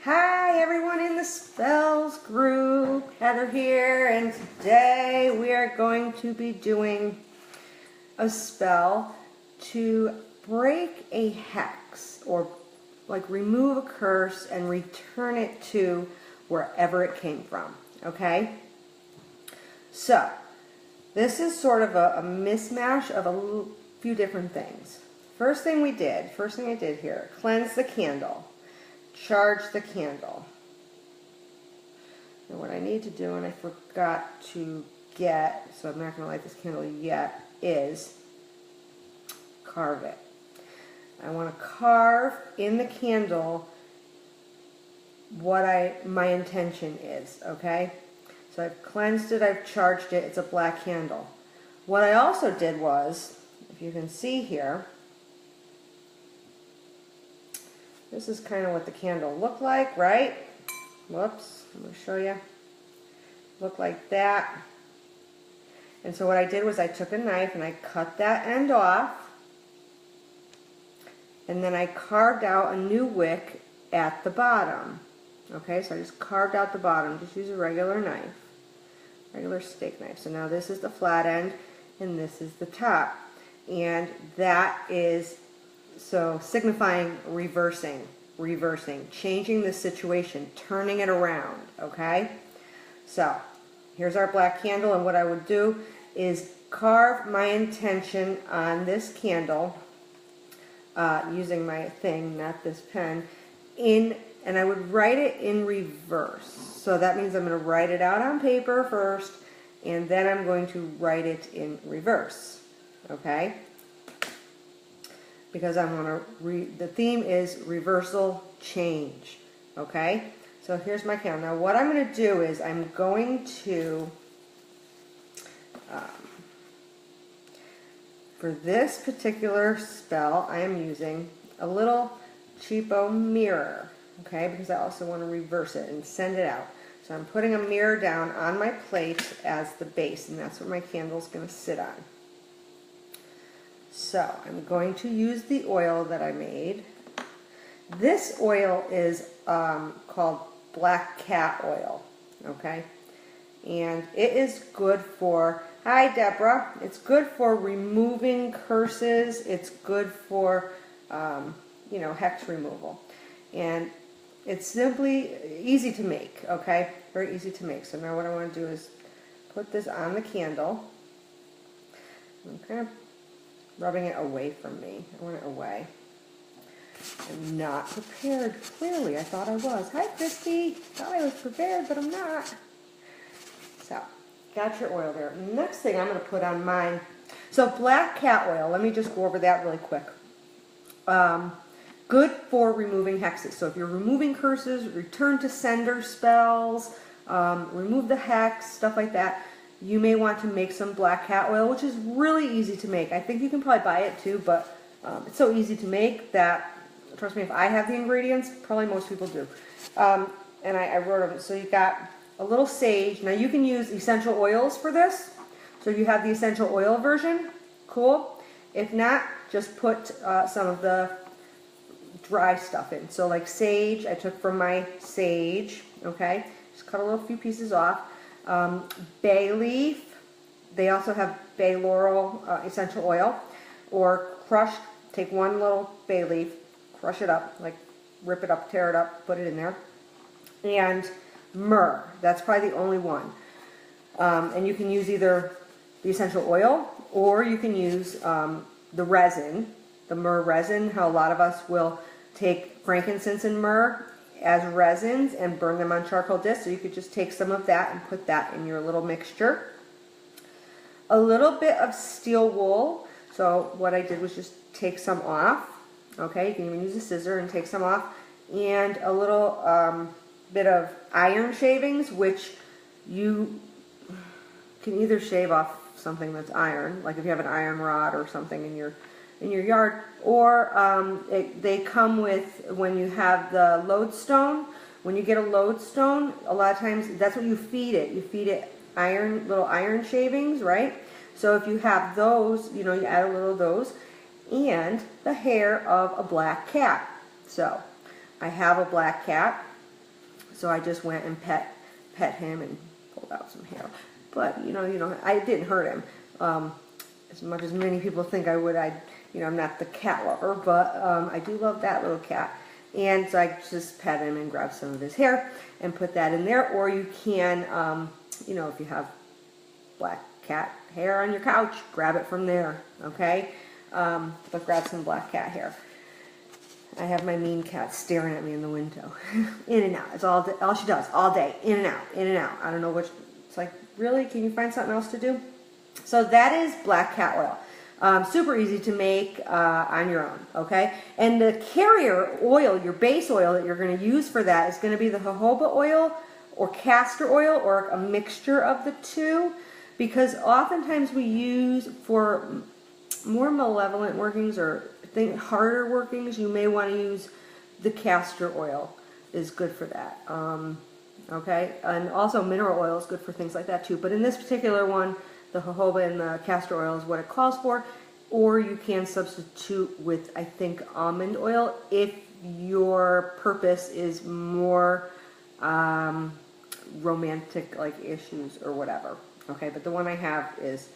Hi everyone in the spells group, Heather here, and today we are going to be doing a spell to break a hex, or like remove a curse and return it to wherever it came from, okay? So, this is sort of a mismatch of a few different things. First thing I did here, cleanse the candle. Charge the candle. And what I need to do, and I forgot to get, so I'm not going to light this candle yet, is carve it. I want to carve in the candle what my intention is, okay? So I've cleansed it, I've charged it, it's a black candle. What I also did was, if you can see here, this is kind of what the candle looked like, right? Whoops, I'm going to show you. Looked like that. And so what I did was I took a knife and I cut that end off. And then I carved out a new wick at the bottom. Okay, so I just carved out the bottom. Just use a regular knife. Regular steak knife. So now this is the flat end and this is the top. And that is so signifying reversing, changing the situation, turning it around, okay? So here's our black candle, and what I would do is carve my intention on this candle using my thing, not this pen, and I would write it in reverse. So that means I'm going to write it out on paper first, and then I'm going to write it in reverse, okay? Because I'm going to the theme is reversal change, okay? So here's my candle. Now what I'm going to do is I'm going to, for this particular spell, I am using a little cheapo mirror, okay? Because I also want to reverse it and send it out. So I'm putting a mirror down on my plate as the base, and that's what my candle's going to sit on. So I'm going to use the oil that I made. This oil is called Black Cat Oil, okay? And it is good for, hi Deborah, it's good for removing curses. It's good for, hex removal. And it's simply easy to make, okay? Very easy to make. So now what I want to do is put this on the candle, okay? Rubbing it away from me. I want it away. I'm not prepared. Clearly, I thought I was. Hi, Christy. Thought I was prepared, but I'm not. So, got your oil there. Next thing I'm going to put on mine. So, black cat oil. Let me just go over that really quick. Good for removing hexes. So, if you're removing curses, return to sender spells, remove the hex, stuff like that, you may want to make some black cat oil, which is really easy to make. I think you can probably buy it too, but it's so easy to make that, trust me, if I have the ingredients, probably most people do. And I wrote them. So you got a little sage. Now you can use essential oils for this. So you have the essential oil version. Cool. If not, just put some of the dry stuff in. So like sage, I took from my sage. Okay. Just cut a few pieces off. Bay leaf, they also have bay laurel essential oil, or crushed, take one little bay leaf, crush it up, like rip it up, tear it up, put it in there, and myrrh, that's probably the only one. And you can use either the essential oil, or you can use the resin, the myrrh resin, how a lot of us will take frankincense and myrrh as resins and burn them on charcoal discs. So you could just take some of that and put that in your little mixture. A little bit of steel wool. So what I did was just take some off. Okay, you can even use a scissor and take some off. And a little bit of iron shavings, which you can either shave off something that's iron, like if you have an iron rod or something in your yard, or they come with, when you have the lodestone, when you get a lodestone, a lot of times that's what you feed it. You feed it little iron shavings, right? So if you have those, you add a little of those, and the hair of a black cat. So I have a black cat. So I just went and pet him and pulled out some hair. But I didn't hurt him. As much as many people think I would, I'm not the cat lover, but I do love that little cat. And so I just pet him and grab some of his hair and put that in there. Or you can, if you have black cat hair on your couch, grab it from there, okay? But grab some black cat hair. I have my mean cat staring at me in the window. In and out. It's all she does, all day. In and out, in and out. I don't know which. It's like, really? Can you find something else to do? So that is black cat oil. Super easy to make on your own, okay? And the carrier oil, your base oil that you're going to use for that is going to be the jojoba oil or castor oil or a mixture of the two, because oftentimes we use for more malevolent workings or harder workings, you may want to use the castor oil is good for that. Okay, and also mineral oil is good for things like that too. But in this particular one, the jojoba and the castor oil is what it calls for. Or you can substitute with, I think, almond oil if your purpose is more romantic like issues or whatever. Okay, but the one I have is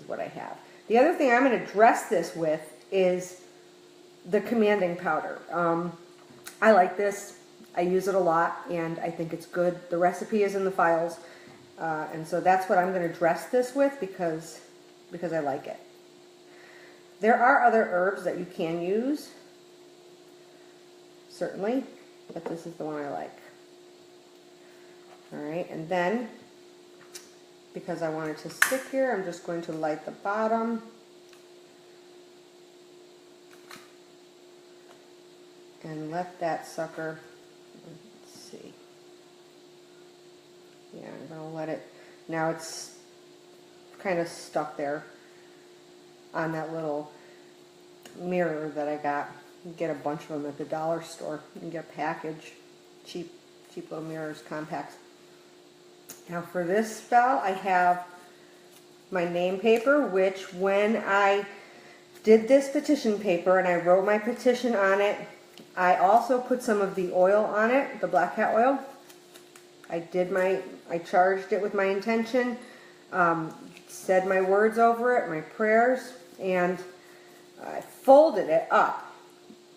what I have. The other thing I'm going to dress this with is the commanding powder. I like this. I use it a lot, and I think it's good. The recipe is in the files, and so that's what I'm going to dress this with because I like it. There are other herbs that you can use, certainly, but this is the one I like. All right, and then, because I want it to stick here, I'm just going to light the bottom. And let that sucker, let's see. Yeah, I'm going to let it, now it's kind of stuck there on that little mirror that I got. You get a bunch of them at the dollar store. You can get a package, cheap little mirrors, compacts. Now for this spell, I have my name paper, which when I did this petition paper and I wrote my petition on it, I also put some of the oil on it, the black cat oil. I charged it with my intention, said my words over it, my prayers, and I folded it up.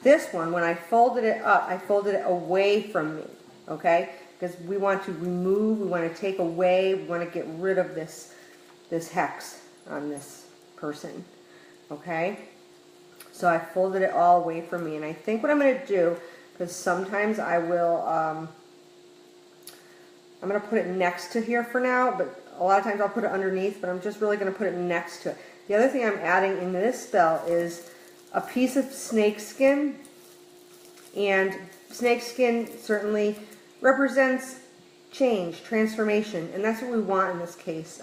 This one, when I folded it up, I folded it away from me, okay? Because we want to remove, we want to take away, we want to get rid of this hex on this person, okay? So I folded it all away from me, and I think what I'm going to do, because sometimes I will, I'm going to put it next to here for now, but a lot of times I'll put it underneath, but I'm just really going to put it next to it. The other thing I'm adding in this spell is a piece of snake skin, and snake skin certainly represents change, transformation, and that's what we want in this case.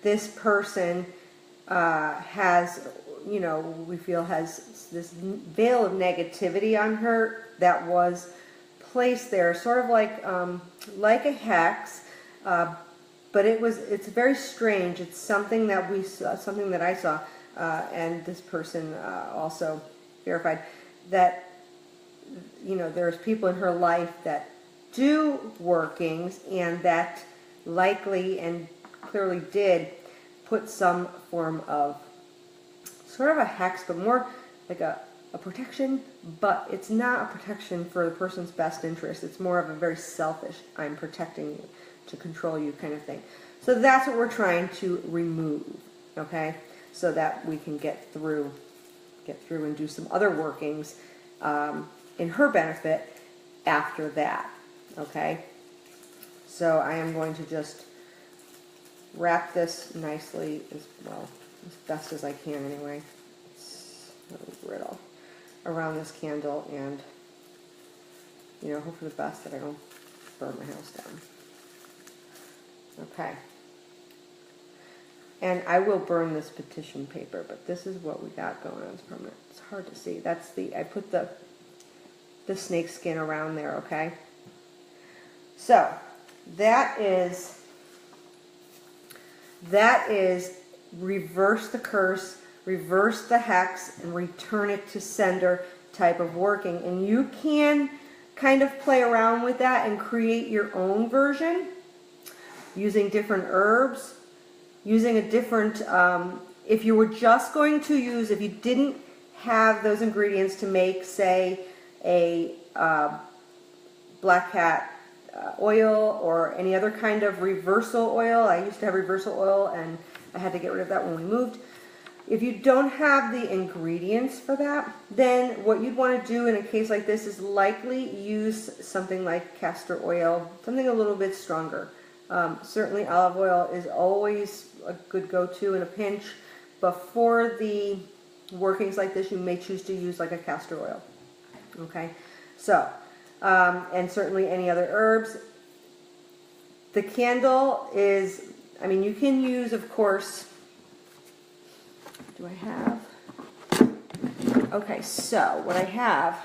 This person has, we feel has this veil of negativity on her that was placed there, sort of like a hex, but it's very strange. It's something that we saw, something that I saw, and this person also verified that there's people in her life that do workings and that likely and clearly did put some form of sort of a hex, but more like a protection, but it's not a protection for the person's best interest. It's more of a very selfish, I'm protecting you to control you kind of thing. So that's what we're trying to remove, okay? So that we can get through and do some other workings in her benefit after that, okay? So I am going to just wrap this nicely as well, as best as I can anyway. It's a riddle around this candle, and hope for the best that I don't burn my house down. Okay. And I will burn this petition paper, but this is what we got going on. It's hard to see. I put the snake skin around there, okay? So, that is reverse the curse, reverse the hex, and return it to sender type of working. And you can kind of play around with that and create your own version using different herbs, using a different, if you were just going to use, if you didn't have those ingredients to make, say, a black cat oil or any other kind of reversal oil. I used to have reversal oil and I had to get rid of that when we moved. If you don't have the ingredients for that, then what you'd want to do in a case like this is likely use something like castor oil, something a little bit stronger. Certainly olive oil is always a good go-to in a pinch, but for the workings like this, you may choose to use like a castor oil. Okay, so, and certainly any other herbs. The candle is, I mean, you can use, of course, do I have? Okay, so what I have,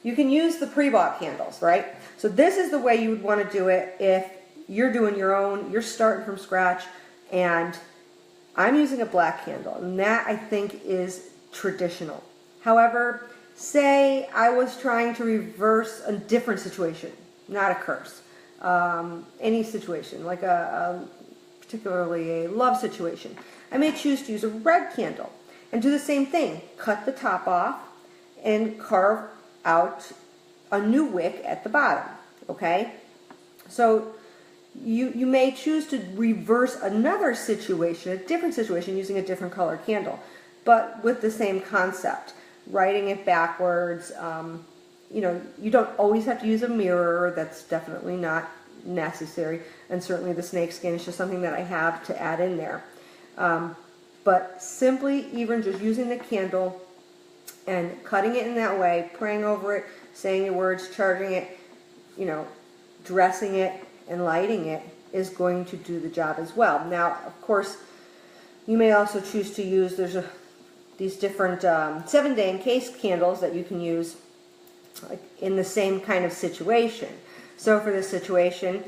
you can use the pre-bought candles, right? So this is the way you would want to do it if you're doing your own, you're starting from scratch, and I'm using a black candle, and that I think is traditional. However, say I was trying to reverse a different situation, not a curse, any situation, like particularly a love situation. I may choose to use a red candle and do the same thing. Cut the top off and carve out a new wick at the bottom, okay? So you may choose to reverse another situation, a different situation, using a different color candle, but with the same concept, writing it backwards. You know, you don't always have to use a mirror. That's definitely not necessary, and certainly the snake skin is just something that I have to add in there. But simply even just using the candle and cutting it in that way, praying over it, saying your words, charging it, you know, dressing it and lighting it is going to do the job as well. Now, of course, you may also choose to use, these different 7-day encased candles that you can use like in the same kind of situation. So for this situation,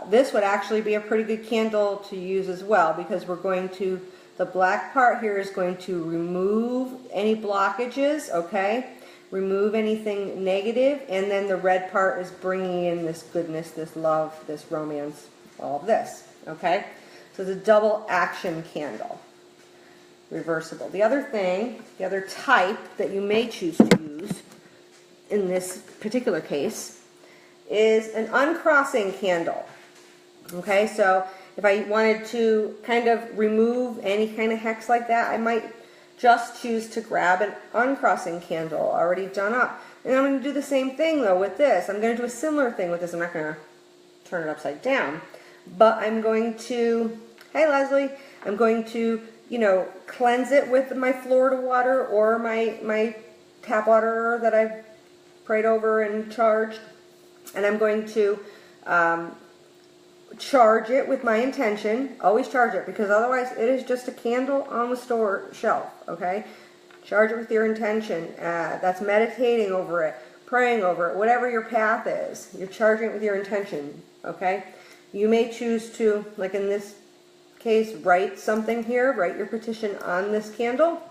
this would actually be a pretty good candle to use as well, because we're going to, the black part here is going to remove any blockages, okay? Remove anything negative, and then the red part is bringing in this goodness, this love, this romance, all of this, okay? So it's a double action candle, reversible. The other thing, the other type that you may choose to use in this particular case is an uncrossing candle. Okay, so if I wanted to kind of remove any kind of hex like that, I might just choose to grab an uncrossing candle already done up. And I'm going to do the same thing though with this. I'm going to do a similar thing with this. I'm not going to turn it upside down, but I'm going to, hey Leslie, I'm going to, you know, cleanse it with my Florida water or my tap water that I've prayed over and charged. And I'm going to charge it with my intention. Always charge it, because otherwise it is just a candle on the store shelf, okay? Charge it with your intention. That's meditating over it, praying over it, whatever your path is. You're charging it with your intention, okay? You may choose to, like in this case, write something here, write your petition on this candle.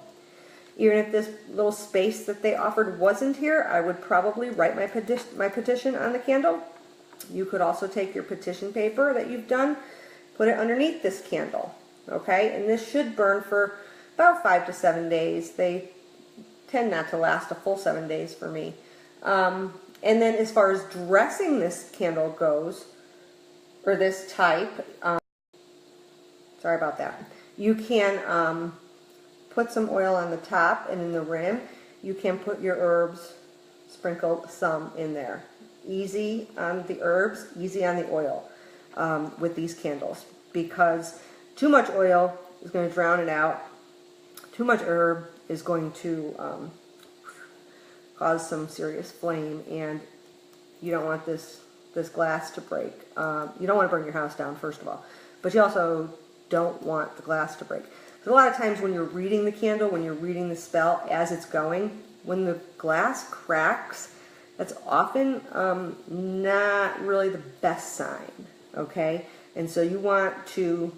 Even if this little space that they offered wasn't here, I would probably write my petition on the candle. You could also take your petition paper that you've done, put it underneath this candle, okay? And this should burn for about 5 to 7 days. They tend not to last a full 7 days for me. And then as far as dressing this candle goes, or this type, sorry about that, you can put some oil on the top and in the rim. You can put your herbs, sprinkle some in there. Easy on the herbs, easy on the oil with these candles, because too much oil is going to drown it out. Too much herb is going to cause some serious flame, and you don't want this glass to break. You don't want to burn your house down, first of all, but you also don't want the glass to break. So a lot of times when you're reading the candle, when you're reading the spell as it's going, when the glass cracks, that's often not really the best sign, okay? And so you want to,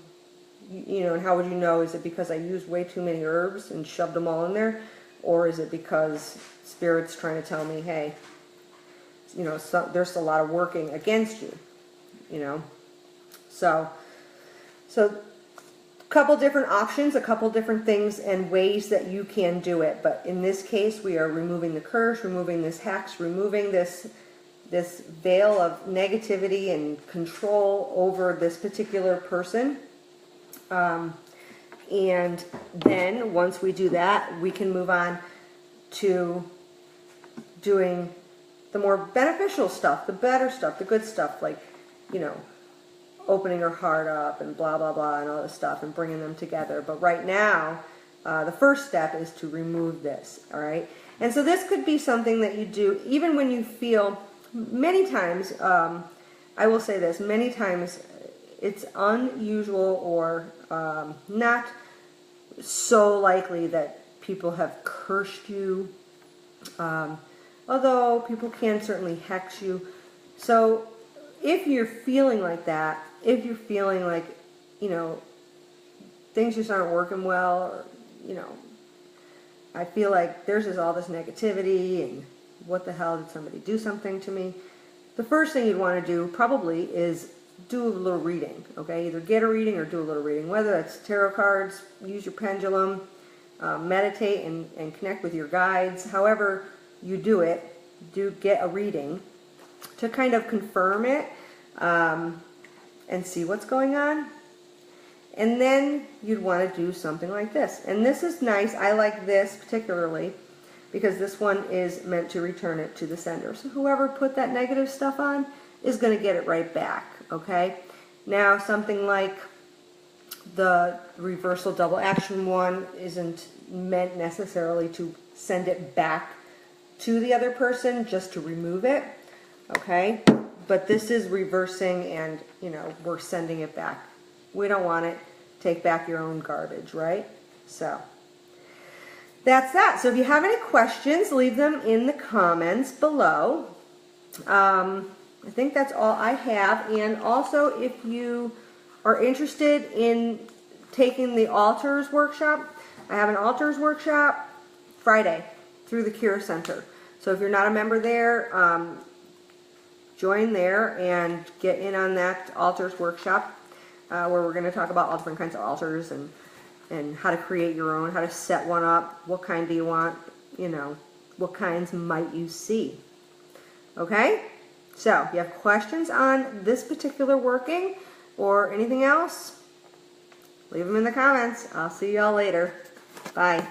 you know, and how would you know? Is it because I used way too many herbs and shoved them all in there? Or is it because Spirit's trying to tell me, hey, you know, there's a lot of working against you, you know. So a couple different options, a couple different things and ways that you can do it. But in this case, we are removing the curse, removing this hex, removing this veil of negativity and control over this particular person. And then once we do that, we can move on to doing the more beneficial stuff, the better stuff, the good stuff, like, you know, opening her heart up and blah, blah, blah, and all this stuff, and bringing them together. But right now, the first step is to remove this, all right? And so this could be something that you do even when you feel, many times, I will say this, many times it's unusual or not so likely that people have cursed you, although people can certainly hex you. So if you're feeling like that, if you're feeling like, you know, things just aren't working well, or, you know, I feel like there's just all this negativity and what the hell, did somebody do something to me? The first thing you'd want to do probably is do a little reading, okay? Either get a reading or do a little reading, whether it's tarot cards, use your pendulum, meditate and connect with your guides. However you do it, do get a reading to kind of confirm it and see what's going on. And then you'd want to do something like this. And this is nice. I like this particularly because this one is meant to return it to the sender. So whoever put that negative stuff on is going to get it right back, okay? Now something like the reversal double action one isn't meant necessarily to send it back to the other person, just to remove it, okay? But this is reversing and, you know, we're sending it back. We don't want it. Take back your own garbage, right? So that's that. So if you have any questions, leave them in the comments below. I think that's all I have. And also, if you are interested in taking the altars workshop, I have an altars workshop Friday through the Cure Center. So if you're not a member there, join there and get in on that altars workshop, where we're going to talk about all different kinds of altars and how to create your own, how to set one up, what kind do you want, you know, what kinds might you see. Okay? So, if you have questions on this particular working or anything else, leave them in the comments. I'll see y'all later. Bye.